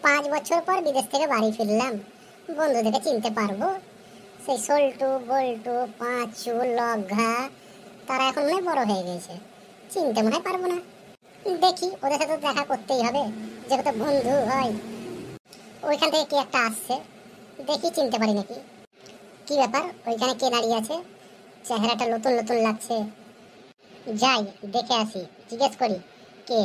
5 বছর পর বিদেশ থেকে বাড়ি ফিরলাম, বন্ধুদেরকে চিনতে পারবো? সেই সল্টু, বল্টু, পাঁচু, লঘা, তারা এখন মনে হয় বড় হয়ে গেছে, চিনতে মনে হয় পারবো না। দেখি, ওদের সাথে দেখা করতেই হবে, যেহেতু বন্ধু হয়। ওইখান থেকে কি একটা আসছে, দেখি চিনতে পারি নাকি। কি ব্যাপার, ওইখানে কে দাঁড়িয়ে আছে? চেহারাটা নতুন নতুন লাগছে। যাই দেখে আসি, জিজ্ঞেস করি কে।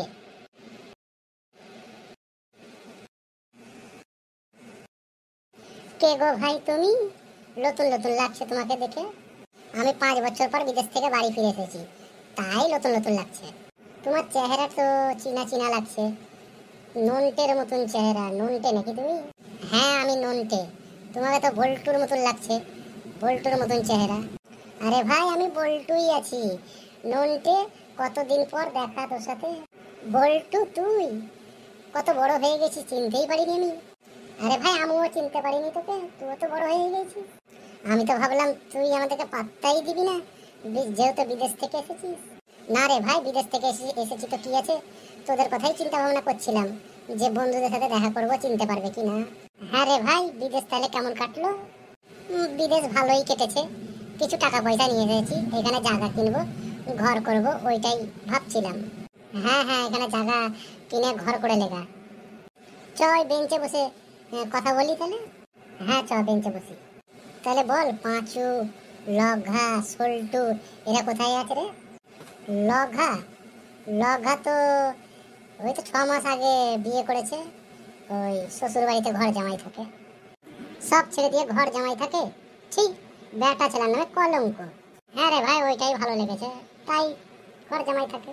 কে গো ভাই তুমি? নতুন নতুন লাগছে তোমাকে দেখে। আমি 5 বছর পর বিদেশ থেকে বাড়ি ফিরে এসেছি, তাই নতুন নতুন লাগছে। তোমার চেহারা তো চিনা চিনা লাগছে, নন্টের মতন চেহারা। নন্টে নাকি তুমি? হ্যাঁ, আমি নন্টে। তোমাকে তো বল্টুর মতন লাগছে, বল্টুর মতন চেহারা। আরে ভাই, আমি বল্টুই আছি। নন্টে, কতদিন পর দেখা তোর সাথে। বল্টু তুই? কত বড় হয়ে গেছিস, চিনতেই পারিনি আমি। আরে ভাই, আমিও চিনতে পারিনি তোকে, তুইও তো বড় হয়ে গেছিস। আমি তো ভাবলাম তুই আমাদেরকে পাত্তাই দিবি না, যেহেতু বিদেশ থেকে এসেছিস। না রে ভাই, বিদেশ থেকে এসেছি তো কি আছে, তোদের কথাই চিন্তা ভাবনা করছিলাম যে বন্ধুদের সাথে দেখা করব, চিনতে পারবে কি না। হ্যাঁ রে ভাই, বিদেশ তাহলে কেমন কাটলো? বিদেশ ভালোই কেটেছে। কিছু টাকা পয়সা নিয়ে এসেছি, এখানে জায়গা কিনবো, ঘর করব, ওইটাই ভাবছিলাম। হ্যাঁ হ্যাঁ, এখানে জায়গা কিনে ঘর করে লেগা। চ ওই বেঞ্চে বসে কথা বলি তাহলে। হ্যাঁ চ, বেঞ্চে বসি। তাহলে বল, পাঁচু, লঘা, সল্টু, এরা কোথায় আছে রে? লঘা? লঘা তো ওই তো 6 মাস আগে বিয়ে করেছে, ওই শ্বশুর বাড়িতে ঘর জামাই থাকে। সব ছেড়ে দিয়ে ঘর জামাই থাকে, ঠিক বেটা ছেলের নামে কলঙ্ক। হ্যাঁ রে ভাই, ওইটাই ভালো লেগেছে, তাই ঘর জামাই থাকে।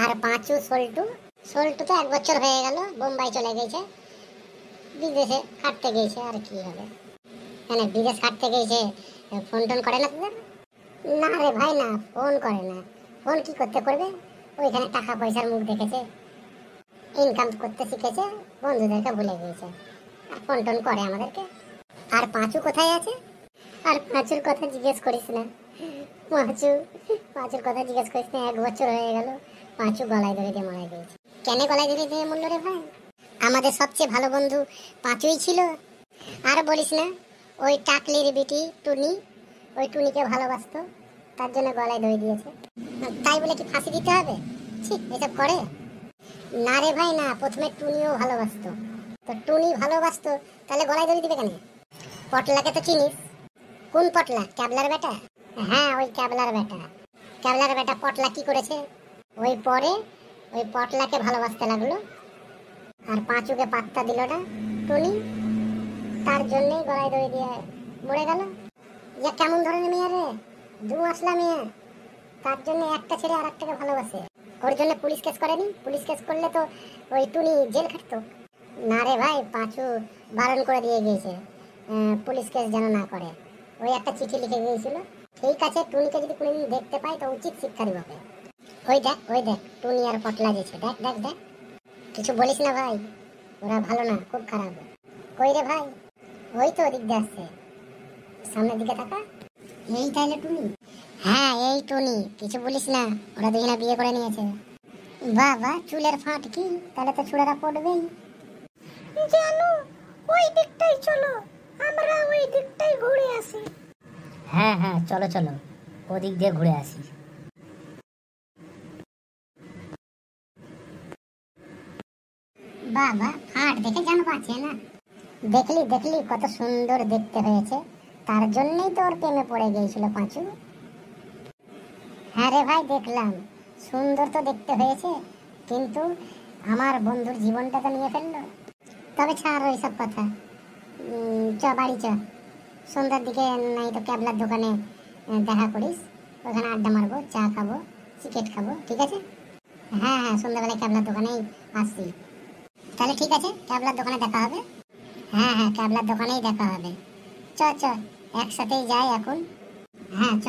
আর পাঁচু, সল্টু? সল্টু তো 1 বছর হয়ে গেল, বোম্বাই চলে গেছে, বিদেশে খাটতে গেছে। আর কি হবে, মানে বিদেশ খাটতে গেছে, ফোন টোন করে না তোদের? না রে ভাই না, ফোন করে না। ফোন কি করতে করবে, ওইখানে টাকা পয়সার মুখ দেখেছে, ইনকাম করতে শিখেছে, বন্ধুদেরকে ভুলে গিয়েছে, আর ফোন টোন করে আমাদেরকে। আর পাঁচু কোথায় আছে? আর পাঁচুর কথা জিজ্ঞেস করিস না। পাঁচু, পাঁচুর কথা জিজ্ঞেস করিস না, 1 বছর হয়ে গেল, পাঁচু গলায় ধরে দিয়ে মারা গিয়েছে। কেন গলায় ধরে দিয়ে মরল রে ভাই? আমাদের সবচেয়ে ভালো বন্ধু পাঁচুই ছিল। আর বলিস না, ওই টাকলির বিটি টুনি, ওই টুনিকে ভালোবাসতো, তার জন্য গলায় দড়ি দিয়েছে। তাই বলে কি ফাঁসি দিতে হবে? ঠিক এসব করে না রে ভাই না, প্রথমে টুনিও ভালোবাসতো। তো টুনি ভালোবাসতো, তাহলে গলায় দড়ি দিবে কেন? পটলাকে তো চিনিস? কোন পটলা? ক্যাবলার বেটা? হ্যাঁ, ওই ক্যাবলার বেটা। ক্যাবলার বেটা পটলা কি করেছে, ওই পরে ওই পটলাকে ভালোবাসতে লাগলো, আর পাঁচুকে পাত্তা দিল না টুনি, তার জন্যই গলায় দড়ি দিয়ে মরে গেল। ইয়া কেমন ধরনের মেয়ে রে, দু আসলা মেয়ে, তার জন্য একটা ছেড়ে আর একটাকে ভালোবাসে। ওর জন্য পুলিশ কেস করেনি? পুলিশ কেস করলে তো ওই টুনি জেল খাটতো। না রে ভাই, পাঁচু বারণ করে দিয়ে গিয়েছে পুলিশ কেস যেন না করে, ওই একটা চিঠি লিখে গিয়েছিল। ঠিক আছে, টুনিকে যদি কোনোদিন দেখতে পাই তো উচিত শিক্ষা দিব ওকে। ওই দেখ টুনি আর পটলা গেছে, দেখ দেখ দেখ। কিছু বলিস না ভাই, ওরা ভালো না, খুব খারাপ। কই রে ভাই? ওই তো ওদিক দিয়ে আসছে, সামনের দিকে তাকা। এই তাহলে টুনি? হ্যাঁ, এই টুনি। কিছু বলিস না, ওরা দুজনে বিয়ে করে নিয়েছে। বাবা, চুলের ফাঁট কি, তাহলে তো চুলেরা পড়বেই। জানো, ওই দিকটাই চলো, আমরা ওই দিকটাই ঘুরে আসি। হ্যাঁ হ্যাঁ, চলো চলো, ওদিক দিয়ে ঘুরে আসি। বাবা, ফাঁট দেখে জান বাঁচে না। দেখলি দেখলি কত সুন্দর দেখতে হয়েছে, তার জন্যই তো ওর প্রেমে পড়ে গিয়েছিল পাঁচু। হ্যাঁ রে ভাই, দেখলাম সুন্দর তো দেখতে হয়েছে, কিন্তু আমার বন্ধুর জীবনটা তো নিয়ে ফেললো। তবে ছাড় ওই সব কথা, চ বাড়ি চ, সন্ধ্যার দিকে নাই তো ক্যাবলার দোকানে দেখা করিস, ওখানে আড্ডা মারবো, চা খাবো, সিগারেট খাবো, ঠিক আছে? হ্যাঁ হ্যাঁ, সন্ধ্যাবেলায় ক্যাবলার দোকানেই আসছি। তাহলে ঠিক আছে, ক্যাবলার দোকানে দেখা হবে। হ্যাঁ হ্যাঁ, ক্যাবলার দোকানেই দেখা হবে। চ চ, একসাথেই যাই এখন। হ্যাঁ চ।